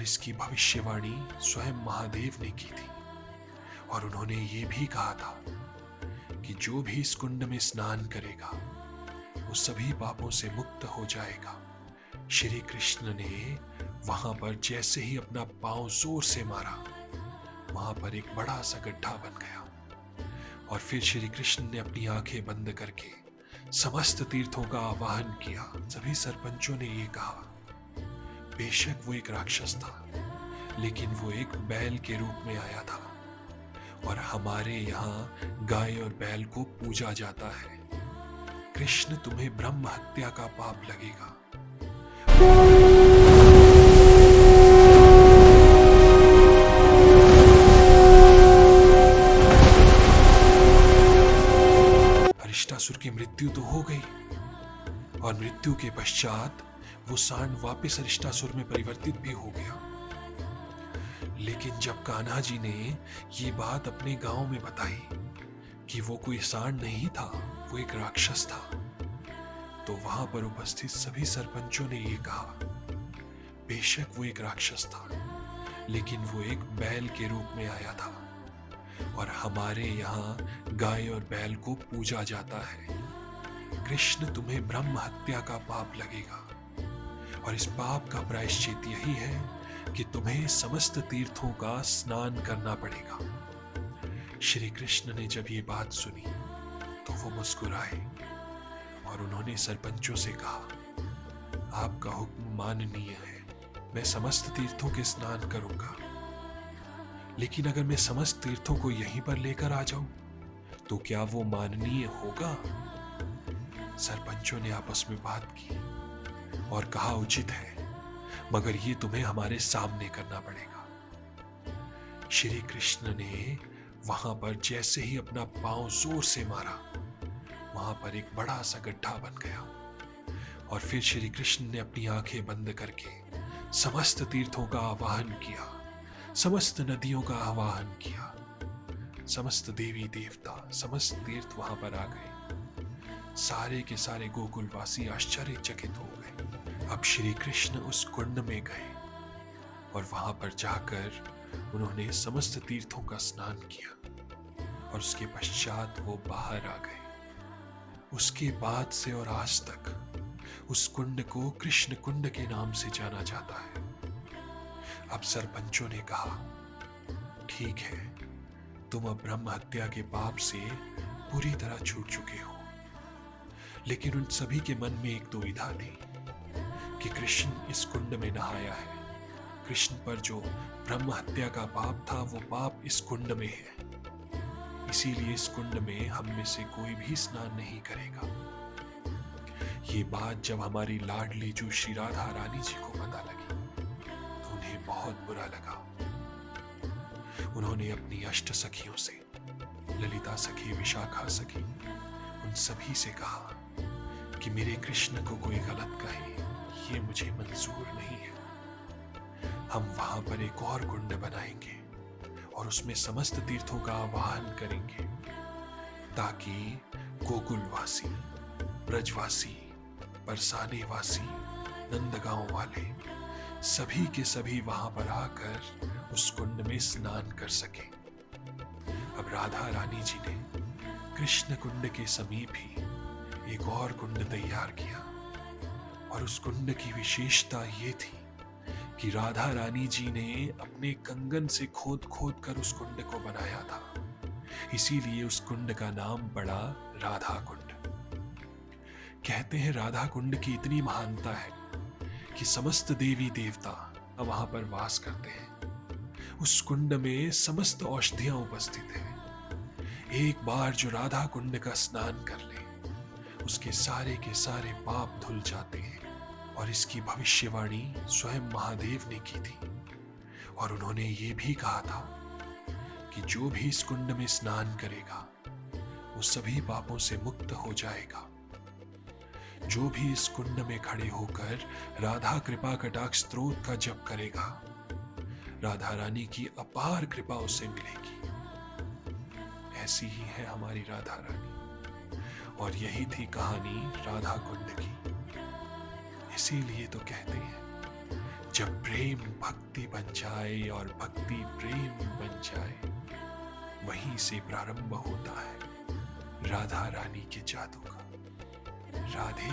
और इसकी भविष्यवाणी स्वयं महादेव ने की थी। और उन्होंने ये भी कहा था कि जो भी इस कुंड में स्नान करेगा वो सभी पापों से मुक्त हो जाएगा। श्री कृष्ण ने वहां पर जैसे ही अपना पांव जोर से मारा, वहां पर एक बड़ा सा गड्ढा बन गया। और फिर श्री कृष्ण ने अपनी आंखें बंद करके समस्त तीर्थों का आवाहन किया। सभी सरपंचों ने ये कहा, बेशक वो एक राक्षस था, लेकिन वो एक बैल के रूप में आया था और हमारे यहाँ गाय और बैल को पूजा जाता है। कृष्ण, तुम्हें ब्रह्म हत्या का पाप लगेगा। अरिष्टासुर की मृत्यु तो हो गई और मृत्यु के पश्चात वो सांड वापस अरिष्टासुर में परिवर्तित भी हो गया। लेकिन जब कान्हा जी ने ये बात अपने गांव में बताई कि वो कोई सांड नहीं था, वो एक राक्षस था, तो वहां पर उपस्थित सभी सरपंचों ने ये कहा, बेशक वो एक राक्षस था, लेकिन वो एक बैल के रूप में आया था और हमारे यहाँ गाय और बैल को पूजा जाता है। कृष्ण, तुम्हें ब्रह्म हत्या का पाप लगेगा और इस पाप का प्रायश्चित यही है कि तुम्हें समस्त तीर्थों का स्नान करना पड़ेगा। श्री कृष्ण ने जब ये बात सुनी तो वो मुस्कुराए और उन्होंने सरपंचों से कहा, आपका हुक्म माननीय है, मैं समस्त तीर्थों के स्नान करूंगा, लेकिन अगर मैं समस्त तीर्थों को यहीं पर लेकर आ जाऊं तो क्या वो माननीय होगा? सरपंचों ने आपस में बात की और कहा, उचित है, मगर ये तुम्हें हमारे सामने करना पड़ेगा। श्री कृष्ण ने वहां पर जैसे ही अपना पांव जोर से मारा, वहां पर एक बड़ा सा गड्ढा बन गया। और फिर श्री कृष्ण ने अपनी आंखें बंद करके समस्त तीर्थों का आवाहन किया, समस्त नदियों का आवाहन किया। समस्त देवी देवता, समस्त तीर्थ वहां पर आ गए। सारे के सारे गोकुलवासी आश्चर्यचकित हो गए। अब श्री कृष्ण उस कुंड में गए और वहां पर जाकर उन्होंने समस्त तीर्थों का स्नान किया और उसके पश्चात वो बाहर आ गए। उसके बाद से और आज तक उस कुंड को कृष्ण कुंड के नाम से जाना जाता है। अब सरपंचों ने कहा, ठीक है, तुम अब ब्रह्म हत्या के पाप से पूरी तरह छूट चुके हो, लेकिन उन सभी के मन में एक दुविधा थी कि कृष्ण इस कुंड में नहाया है। कृष्ण पर जो ब्रह्म हत्या का पाप था वो पाप इस कुंड में है, इसीलिए इस कुंड में हम में से कोई भी स्नान नहीं करेगा। ये बात जब हमारी लाडली जो श्री राधा रानी जी को पता लगी तो उन्हें बहुत बुरा लगा। उन्होंने अपनी अष्ट सखियों से, ललिता सखी, विशाखा सखी, उन सभी से कहा कि मेरे कृष्ण को कोई गलत कहे, ये मुझे मंजूर नहीं है। हम वहां पर एक और कुंड बनाएंगे और उसमें समस्त तीर्थों का आवाहन करेंगे ताकि गोकुलवासी, ब्रजवासी, बरसाने वासी, नंदगांव वाले सभी के सभी वहां पर आकर उस कुंड में स्नान कर सके। अब राधा रानी जी ने कृष्ण कुंड के समीप ही एक और कुंड तैयार किया और उस कुंड की विशेषता ये थी कि राधा रानी जी ने अपने कंगन से खोद खोद कर उस कुंड को बनाया था, इसीलिए उस कुंड का नाम पड़ा राधा कुंड। कहते हैं राधा कुंड की इतनी महानता है कि समस्त देवी देवता वहां पर वास करते हैं। उस कुंड में समस्त औषधियां उपस्थित हैं। एक बार जो राधा कुंड का स्नान कर ले उसके सारे के सारे पाप धुल जाते हैं। और इसकी भविष्यवाणी स्वयं महादेव ने की थी और उन्होंने ये भी कहा था कि जो भी इस कुंड में स्नान करेगा वो सभी पापों से मुक्त हो जाएगा। जो भी इस कुंड में खड़े होकर राधा कृपा कटाक्ष स्तोत्र का जप करेगा, राधा रानी की अपार कृपा उसे मिलेगी। ऐसी ही है हमारी राधा रानी और यही थी कहानी राधा कुंड की। इसीलिए तो कहते हैं जब प्रेम भक्ति बन जाए और भक्ति प्रेम बन जाए, वहीं से प्रारंभ होता है राधा रानी के जादू का। राधे